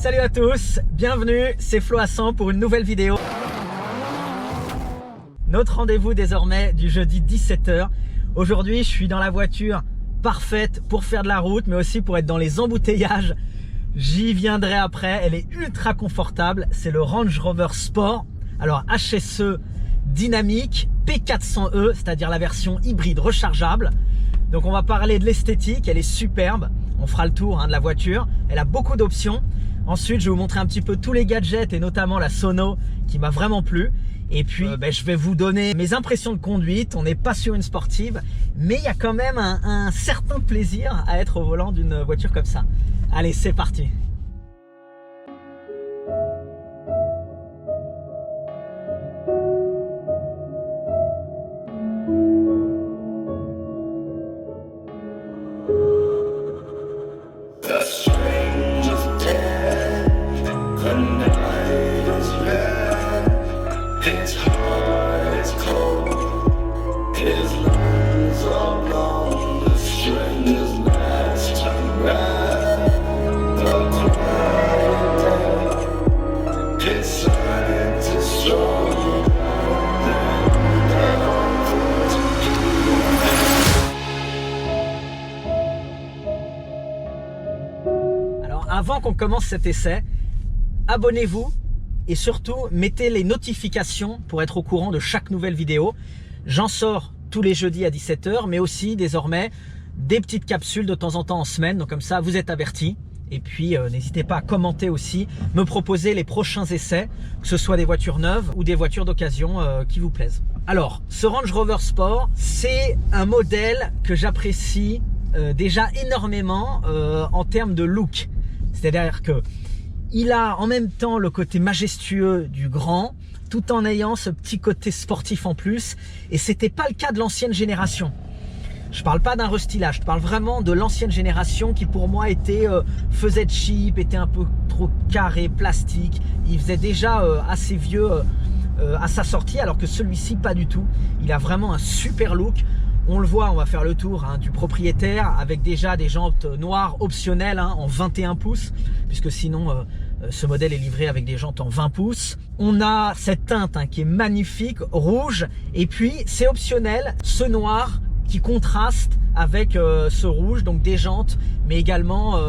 Salut à tous, bienvenue, c'est Flo à 100 pour une nouvelle vidéo. Notre rendez-vous désormais du jeudi 17h. Aujourd'hui, je suis dans la voiture parfaite pour faire de la route, mais aussi pour être dans les embouteillages. J'y viendrai après, elle est ultra confortable. C'est le Range Rover Sport. Alors HSE dynamique P400e, c'est-à-dire la version hybride rechargeable. Donc on va parler de l'esthétique, elle est superbe. On fera le tour de la voiture, elle a beaucoup d'options. Ensuite, je vais vous montrer un petit peu tous les gadgets et notamment la sono qui m'a vraiment plu. Et puis, je vais vous donner mes impressions de conduite. On n'est pas sur une sportive, mais il y a quand même un certain plaisir à être au volant d'une voiture comme ça. Allez, c'est parti. Avant qu'on commence cet essai, abonnez-vous et surtout mettez les notifications pour être au courant de chaque nouvelle vidéo. J'en sors tous les jeudis à 17h, mais aussi désormais des petites capsules de temps en temps en semaine. Donc comme ça, vous êtes avertis. Et puis n'hésitez pas à commenter aussi, me proposer les prochains essais, que ce soit des voitures neuves ou des voitures d'occasion qui vous plaisent. Alors, ce Range Rover Sport, c'est un modèle que j'apprécie déjà énormément en termes de look. C'est-à-dire que il a en même temps le côté majestueux du grand, tout en ayant ce petit côté sportif en plus. Et c'était pas le cas de l'ancienne génération. Je parle pas d'un restylage, je parle vraiment de l'ancienne génération qui pour moi faisait cheap, était un peu trop carré, plastique. Il faisait déjà assez vieux à sa sortie, alors que celui-ci pas du tout. Il a vraiment un super look. On le voit, on va faire le tour du propriétaire avec déjà des jantes noires optionnelles en 21 pouces, puisque sinon ce modèle est livré avec des jantes en 20 pouces. On a cette teinte qui est magnifique, rouge, et puis c'est optionnel, ce noir qui contraste avec ce rouge, donc des jantes, mais également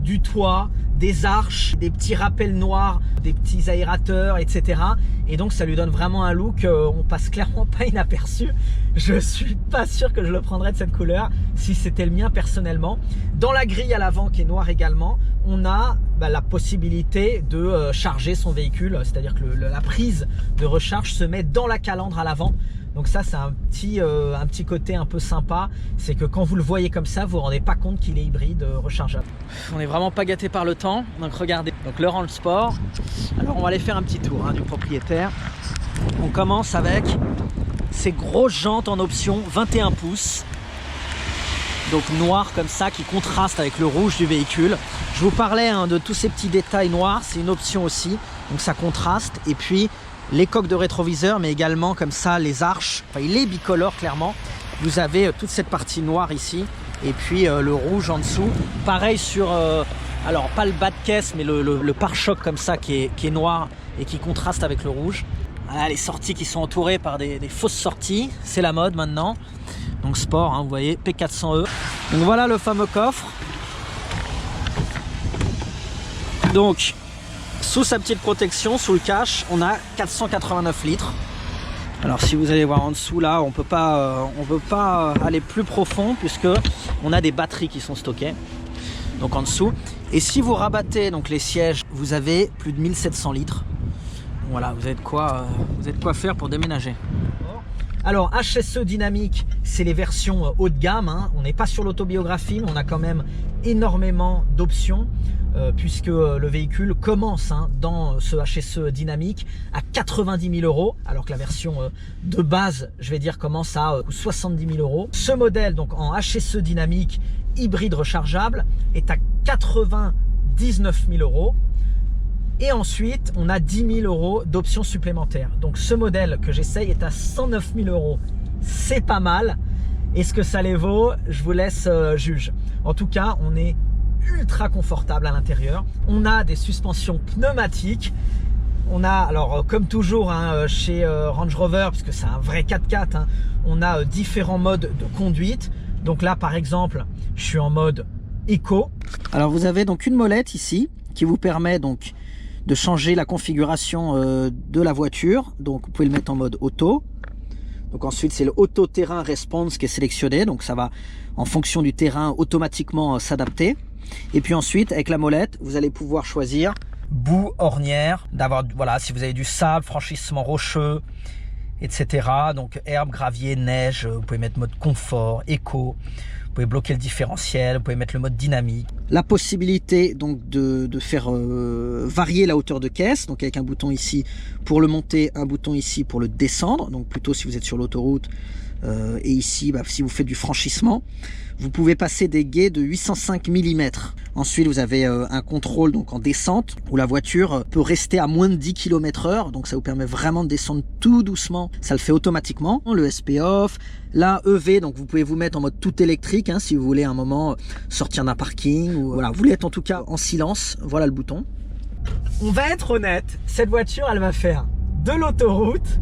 du toit, des arches, des petits rappels noirs, des petits aérateurs, etc. Et donc ça lui donne vraiment un look, on passe clairement pas inaperçu. Je suis pas sûr que je le prendrais de cette couleur si c'était le mien personnellement. Dans la grille à l'avant qui est noire également, on a la possibilité de charger son véhicule, c'est-à-dire que la prise de recharge se met dans la calandre à l'avant. Donc ça, c'est un petit côté un peu sympa, c'est que quand vous le voyez comme ça, vous vous rendez pas compte qu'il est hybride rechargeable. On n'est vraiment pas gâté par le temps, donc regardez. Donc le Range Sport. Alors on va aller faire un petit tour du propriétaire. On commence avec ces grosses jantes en option 21 pouces. Donc noir comme ça, qui contraste avec le rouge du véhicule. Je vous parlais de tous ces petits détails noirs, c'est une option aussi, donc ça contraste. Et puis les coques de rétroviseur, mais également comme ça les arches, enfin il est bicolore clairement. Vous avez toute cette partie noire ici et puis le rouge en dessous. Pareil sur, alors pas le bas de caisse, mais le pare-choc comme ça qui est noir et qui contraste avec le rouge. Voilà, les sorties qui sont entourées par des fausses sorties, c'est la mode maintenant. Donc sport, vous voyez, P400e. Donc voilà le fameux coffre. Donc sous sa petite protection, sous le cache, on a 489 litres. Alors si vous allez voir en dessous là, on peut pas aller plus profond puisque on a des batteries qui sont stockées. Donc en dessous. Et si vous rabattez donc les sièges, vous avez plus de 1700 litres. Voilà, vous avez de quoi faire pour déménager. Alors HSE dynamique, c'est les versions haut de gamme. On n'est pas sur l'autobiographie, mais on a quand même énormément d'options. Puisque le véhicule commence dans ce HSE dynamique à 90 000 €, alors que la version de base, je vais dire, commence à 70 000 €. Ce modèle, donc en HSE dynamique hybride rechargeable, est à 99 000 €. Et ensuite, on a 10 000 € d'options supplémentaires. Donc ce modèle que j'essaye est à 109 000 €. C'est pas mal. Est-ce que ça les vaut? Je vous laisse juge. En tout cas, on est ultra confortable à l'intérieur. On a des suspensions pneumatiques. On a, alors comme toujours hein, chez Range Rover, puisque c'est un vrai 4x4, hein, on a différents modes de conduite. Donc là par exemple, je suis en mode Eco. Alors vous avez donc une molette ici qui vous permet donc de changer la configuration de la voiture. Donc vous pouvez le mettre en mode auto. Donc ensuite c'est le auto terrain response qui est sélectionné, donc ça va en fonction du terrain automatiquement s'adapter. Et puis ensuite avec la molette vous allez pouvoir choisir boue, ornière, d'avoir voilà si vous avez du sable, franchissement rocheux, etc. Donc herbe, gravier, neige, vous pouvez mettre mode confort, éco, vous pouvez bloquer le différentiel, vous pouvez mettre le mode dynamique. La possibilité donc de faire varier la hauteur de caisse, donc avec un bouton ici pour le monter, un bouton ici pour le descendre, donc plutôt si vous êtes sur l'autoroute, et ici si vous faites du franchissement. Vous pouvez passer des guides de 805 mm. Ensuite vous avez un contrôle donc en descente où la voiture peut rester à moins de 10 km/h, donc ça vous permet vraiment de descendre tout doucement, ça le fait automatiquement. Le SP off, la EV, donc vous pouvez vous mettre en mode tout électrique hein, si vous voulez un moment sortir d'un parking ou voilà, vous voulez être en tout cas en silence, voilà le bouton. On va être honnête, cette voiture elle va faire de l'autoroute,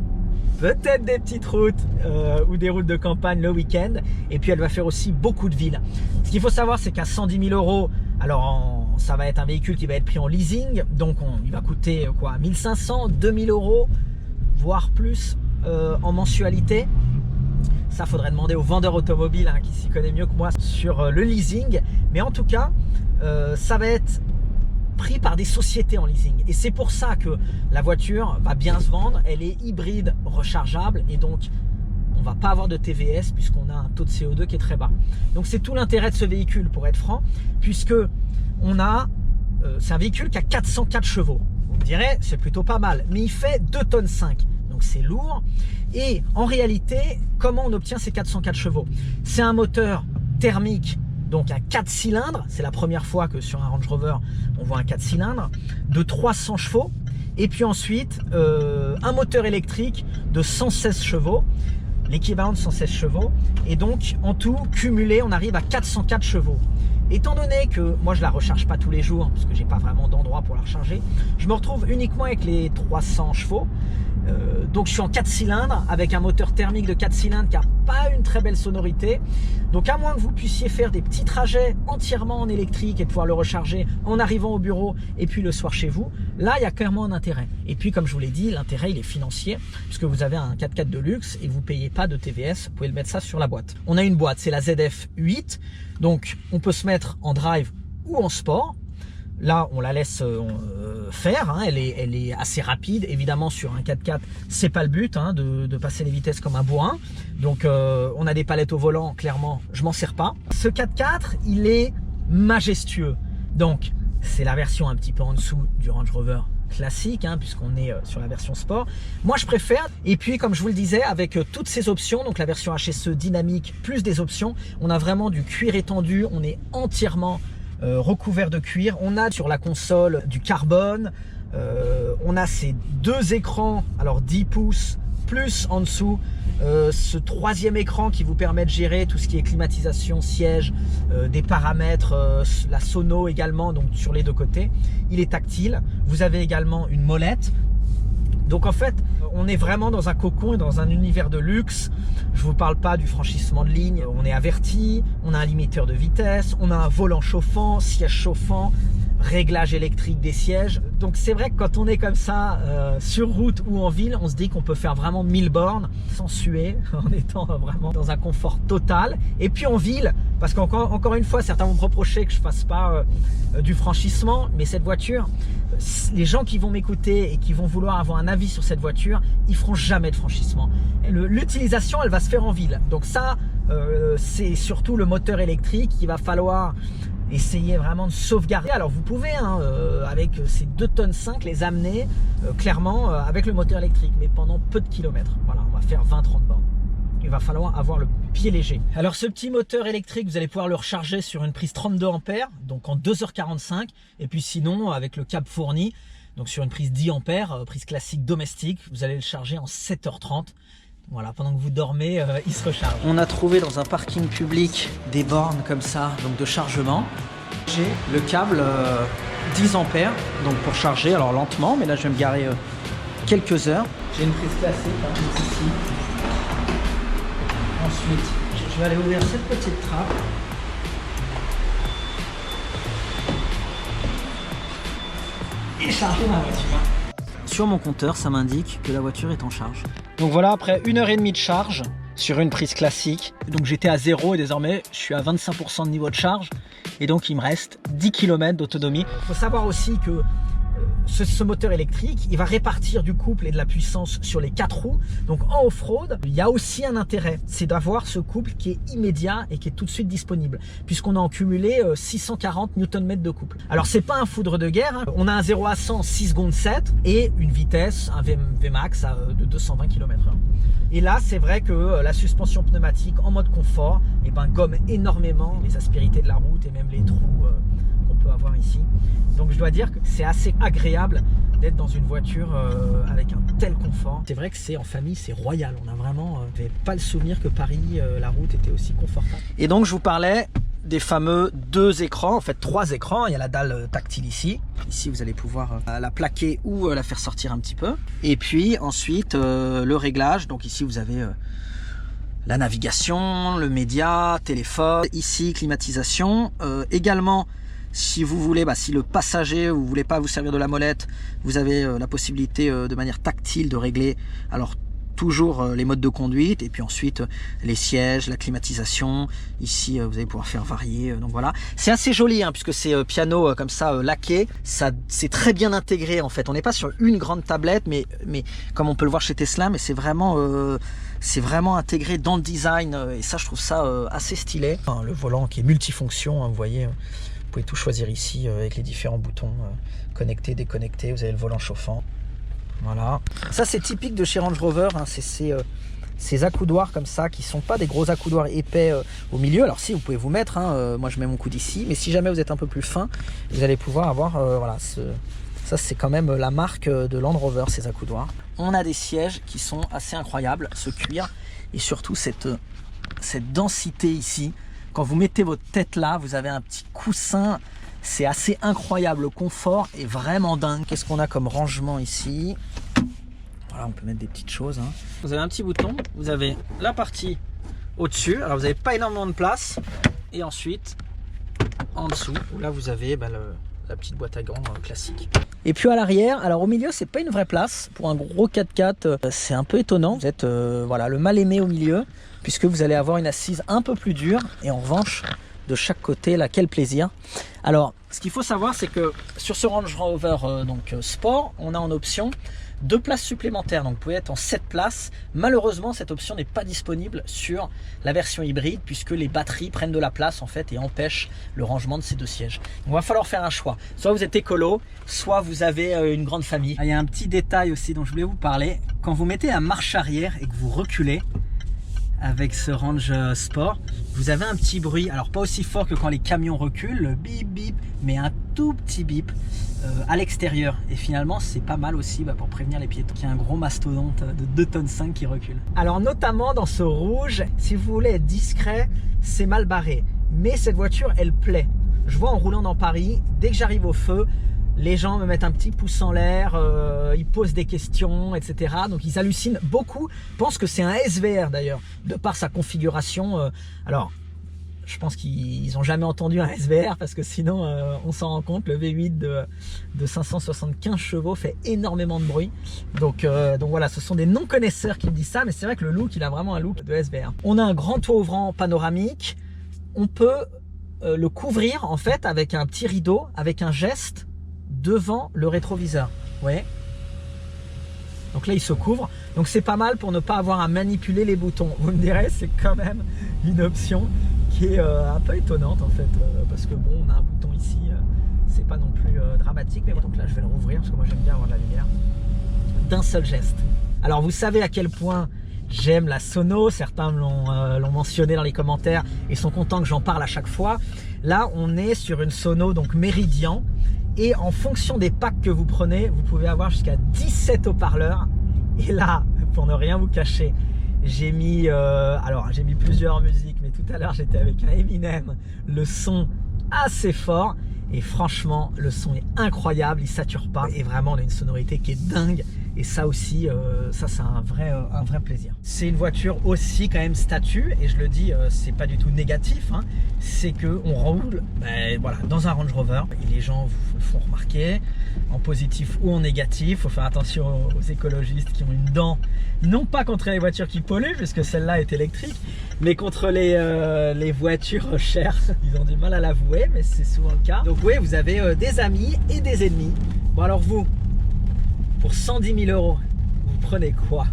peut-être des petites routes ou des routes de campagne le week-end, et puis elle va faire aussi beaucoup de villes. Ce qu'il faut savoir, c'est qu'à 110 000 €, alors ça va être un véhicule qui va être pris en leasing, donc il va coûter quoi, 1500, 2000 €, voire plus en mensualité. Ça, faudrait demander au vendeur automobile hein, qui s'y connaît mieux que moi sur le leasing, mais en tout cas, ça va être pris par des sociétés en leasing, et c'est pour ça que la voiture va bien se vendre. Elle est hybride rechargeable et donc on va pas avoir de TVS puisqu'on a un taux de CO2 qui est très bas. Donc c'est tout l'intérêt de ce véhicule pour être franc, puisque on a c'est un véhicule qui a 404 chevaux. Vous me direz c'est plutôt pas mal, mais il fait 2,5 tonnes, donc c'est lourd. Et en réalité, comment on obtient ces 404 chevaux? C'est un moteur thermique, donc un 4 cylindres, c'est la première fois que sur un Range Rover on voit un 4 cylindres, de 300 chevaux, et puis ensuite un moteur électrique de 116 chevaux, l'équivalent de 116 chevaux, et donc en tout, cumulé, on arrive à 404 chevaux. Étant donné que moi je la recharge pas tous les jours, parce que j'ai pas vraiment d'endroit pour la recharger, je me retrouve uniquement avec les 300 chevaux, donc je suis en 4 cylindres avec un moteur thermique de 4 cylindres qui n'a pas une très belle sonorité. Donc à moins que vous puissiez faire des petits trajets entièrement en électrique et pouvoir le recharger en arrivant au bureau et puis le soir chez vous, là il y a clairement un intérêt. Et puis comme je vous l'ai dit, l'intérêt il est financier, puisque vous avez un 4x4 de luxe et vous ne payez pas de TVS, vous pouvez le mettre ça sur la boîte. On a une boîte, c'est la ZF8, donc on peut se mettre en drive ou en sport. Là, on la laisse faire, hein, elle est assez rapide. Évidemment, sur un 4x4, c'est pas le but hein, de passer les vitesses comme un bourrin. Donc, on a des palettes au volant, clairement, je m'en sers pas. Ce 4x4, il est majestueux. Donc, c'est la version un petit peu en dessous du Range Rover classique, hein, puisqu'on est sur la version sport. Moi, je préfère. Et puis, comme je vous le disais, avec toutes ces options, donc la version HSE dynamique plus des options, on a vraiment du cuir étendu. On est entièrement recouvert de cuir. On a sur la console du carbone, on a ces deux écrans, alors 10 pouces plus en dessous ce troisième écran qui vous permet de gérer tout ce qui est climatisation, siège, des paramètres, la sono également, donc sur les deux côtés. Il est tactile. Vous avez également une molette. Donc en fait, on est vraiment dans un cocon et dans un univers de luxe. Je ne vous parle pas du franchissement de ligne. On est averti, on a un limiteur de vitesse, on a un volant chauffant, siège chauffant, réglage électrique des sièges. Donc c'est vrai que quand on est comme ça sur route ou en ville, on se dit qu'on peut faire vraiment 1000 bornes sans suer, en étant vraiment dans un confort total. Et puis en ville, parce qu'encore une fois, certains vont me reprocher que je ne fasse pas du franchissement, mais cette voiture, les gens qui vont m'écouter et qui vont vouloir avoir un avis sur cette voiture, ils feront jamais de franchissement. L'utilisation, elle va se faire en ville. Donc ça, c'est surtout le moteur électrique qu'il va falloir essayer vraiment de sauvegarder. Alors vous pouvez hein, avec ces 2,5 tonnes les amener clairement avec le moteur électrique, mais pendant peu de kilomètres. Voilà, on va faire 20-30 bornes. Il va falloir avoir le pied léger. Alors ce petit moteur électrique, vous allez pouvoir le recharger sur une prise 32 ampères, donc en 2h45. Et puis sinon, avec le câble fourni, donc sur une prise 10 ampères, prise classique domestique, vous allez le charger en 7h30. Voilà, pendant que vous dormez, il se recharge. On a trouvé dans un parking public des bornes comme ça, donc de chargement. J'ai le câble 10 ampères donc pour charger, alors lentement, mais là je vais me garer quelques heures. J'ai une prise classique ici. Ensuite, je vais aller ouvrir cette petite trappe. Et charger ma voiture. Sur mon compteur, ça m'indique que la voiture est en charge. Donc voilà, après 1h30 de charge sur une prise classique. Donc j'étais à 0 et désormais je suis à 25% de niveau de charge. Et donc il me reste 10 km d'autonomie. Il faut savoir aussi que ce moteur électrique, il va répartir du couple et de la puissance sur les 4 roues. Donc en off-road, il y a aussi un intérêt, c'est d'avoir ce couple qui est immédiat et qui est tout de suite disponible, puisqu'on a en cumulé 640 Nm de couple. Alors c'est pas un foudre de guerre, hein. On a un 0 à 100 6 secondes 7 et une vitesse, un Vmax de 220 km/h. Et là, c'est vrai que la suspension pneumatique en mode confort gomme énormément les aspérités de la route et même les trous qu'on peut avoir ici. Donc je dois dire que c'est assez agréable d'être dans une voiture avec un tel confort. C'est vrai que c'est en famille, c'est royal. On a vraiment, j'avais pas le souvenir que Paris, la route était aussi confortable. Et donc je vous parlais des fameux 2 écrans, en fait 3 écrans. Il y a la dalle tactile ici. Ici vous allez pouvoir la plaquer ou la faire sortir un petit peu. Et puis ensuite le réglage. Donc ici vous avez la navigation, le média, téléphone. Ici climatisation. Également, si vous voulez, si le passager, vous voulez pas vous servir de la molette, vous avez la possibilité de manière tactile de régler alors toujours les modes de conduite et puis ensuite les sièges, la climatisation. Ici vous allez pouvoir faire varier, donc voilà. C'est assez joli hein, puisque c'est piano comme ça laqué. Ça, c'est très bien intégré en fait. On n'est pas sur une grande tablette, mais comme on peut le voir chez Tesla, mais c'est vraiment intégré dans le design et ça je trouve ça assez stylé. Le volant qui est multifonction, hein, vous voyez. Vous pouvez tout choisir ici avec les différents boutons, connecter, déconnecter, vous avez le volant chauffant. Voilà. Ça c'est typique de chez Range Rover, hein, c'est ces accoudoirs comme ça qui sont pas des gros accoudoirs épais au milieu. Alors si vous pouvez vous mettre, hein, moi je mets mon coude ici, mais si jamais vous êtes un peu plus fin, vous allez pouvoir avoir, voilà, ça c'est quand même la marque de Land Rover, ces accoudoirs. On a des sièges qui sont assez incroyables, ce cuir et surtout cette densité ici. Quand vous mettez votre tête là, vous avez un petit coussin, c'est assez incroyable, le confort est vraiment dingue. Qu'est-ce qu'on a comme rangement ici? Voilà, on peut mettre des petites choses, hein. Vous avez un petit bouton, vous avez la partie au-dessus, alors vous n'avez pas énormément de place, et ensuite en dessous, où là vous avez la petite boîte à gants classique. Et puis à l'arrière, alors au milieu c'est pas une vraie place, pour un gros 4x4 c'est un peu étonnant, vous êtes voilà, le mal aimé au milieu, puisque vous allez avoir une assise un peu plus dure, et en revanche de chaque côté là, quel plaisir. Alors ce qu'il faut savoir c'est que sur ce Range Rover Sport, on a en option 2 places supplémentaires, donc vous pouvez être en 7 places. Malheureusement cette option n'est pas disponible sur la version hybride puisque les batteries prennent de la place en fait et empêchent le rangement de ces 2 sièges. Donc, il va falloir faire un choix, soit vous êtes écolo, soit vous avez une grande famille. Il y a un petit détail aussi dont je voulais vous parler, quand vous mettez la marche arrière et que vous reculez avec ce Range Sport, vous avez un petit bruit, alors pas aussi fort que quand les camions reculent, le bip bip, mais un tout petit bip à l'extérieur. Et finalement c'est pas mal aussi pour prévenir les piétons qu'il y a un gros mastodonte de 2,5 tonnes qui recule. Alors notamment dans ce rouge, si vous voulez être discret, c'est mal barré, mais cette voiture elle plaît. Je vois en roulant dans Paris, dès que j'arrive au feu, les gens me mettent un petit pouce en l'air, ils posent des questions, etc. Donc ils hallucinent beaucoup, pensent que c'est un SVR d'ailleurs, de par sa configuration. Alors, je pense qu'ils n'ont jamais entendu un SVR, parce que sinon, on s'en rend compte, le V8 de 575 chevaux fait énormément de bruit. Donc voilà, ce sont des non-connaisseurs qui me disent ça, mais c'est vrai que le look, il a vraiment un look de SVR. On a un grand toit ouvrant panoramique, on peut le couvrir en fait avec un petit rideau, avec un geste, devant le rétroviseur, vous voyez. Donc là il se couvre, donc c'est pas mal pour ne pas avoir à manipuler les boutons. Vous me direz, c'est quand même une option qui est un peu étonnante en fait, parce que bon, on a un bouton ici, c'est pas non plus dramatique, mais bon, donc là je vais le rouvrir parce que moi j'aime bien avoir de la lumière d'un seul geste. Alors vous savez à quel point j'aime la sono, certains l'ont mentionné dans les commentaires et sont contents que j'en parle à chaque fois. Là on est sur une sono donc Meridian. Et en fonction des packs que vous prenez, vous pouvez avoir jusqu'à 17 haut-parleurs. Et là, pour ne rien vous cacher, j'ai mis, alors j'ai mis plusieurs musiques, mais tout à l'heure j'étais avec un Eminem. Le son assez fort. Et franchement, le son est incroyable, il sature pas. Et vraiment, on a une sonorité qui est dingue. Et ça aussi, ça c'est un vrai plaisir. C'est une voiture aussi quand même statut. Et je le dis, c'est pas du tout négatif. Hein. C'est qu'on roule voilà, dans un Range Rover. Et les gens vous le font remarquer, en positif ou en négatif. Il faut faire attention aux écologistes qui ont une dent, non pas contre les voitures qui polluent, puisque celle-là est électrique, mais contre les voitures chères. Ils ont du mal à l'avouer, mais c'est souvent le cas. Donc oui, vous avez des amis et des ennemis. Bon alors vous, pour 110 000 €, vous prenez quoi?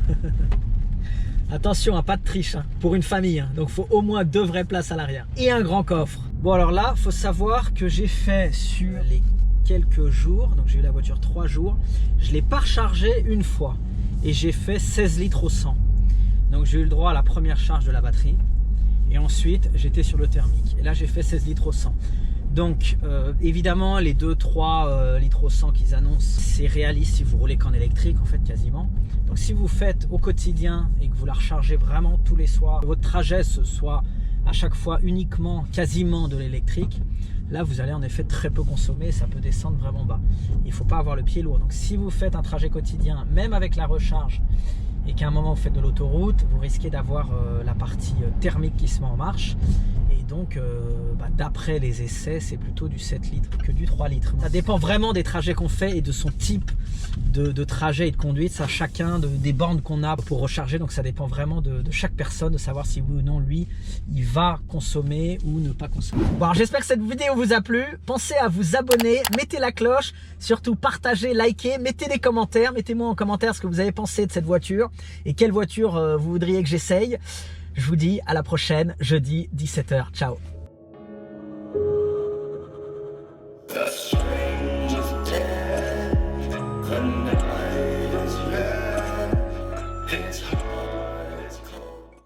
Attention, hein, pas de triche, hein, pour une famille. Hein, donc il faut au moins 2 vraies places à l'arrière. Et un grand coffre. Bon alors là, il faut savoir que j'ai fait sur les quelques jours, donc j'ai eu la voiture 3 jours, je l'ai pas rechargée une fois. Et j'ai fait 16 litres au 100. Donc j'ai eu le droit à la première charge de la batterie. Et ensuite, j'étais sur le thermique. Et là, j'ai fait 16 litres au 100. Donc, évidemment, les 2-3 litres au 100 qu'ils annoncent, c'est réaliste si vous roulez qu'en électrique, en fait, quasiment. Donc, si vous faites au quotidien et que vous la rechargez vraiment tous les soirs, que votre trajet ce soit à chaque fois uniquement, quasiment de l'électrique, là, vous allez en effet très peu consommer, ça peut descendre vraiment bas. Il ne faut pas avoir le pied lourd. Donc, si vous faites un trajet quotidien, même avec la recharge, et qu'à un moment vous faites de l'autoroute, vous risquez d'avoir la partie thermique qui se met en marche. Et donc, d'après les essais, c'est plutôt du 7 litres que du 3 litres. Ça dépend vraiment des trajets qu'on fait et de son type de trajet et de conduite. Ça, chacun des bornes qu'on a pour recharger. Donc, ça dépend vraiment de chaque personne, de savoir si oui ou non, lui, il va consommer ou ne pas consommer. Bon, j'espère que cette vidéo vous a plu. Pensez à vous abonner, mettez la cloche, surtout partagez, likez, mettez des commentaires. Mettez-moi en commentaire ce que vous avez pensé de cette voiture et quelle voiture vous voudriez que j'essaye. Je vous dis à la prochaine, jeudi 17 h. Ciao.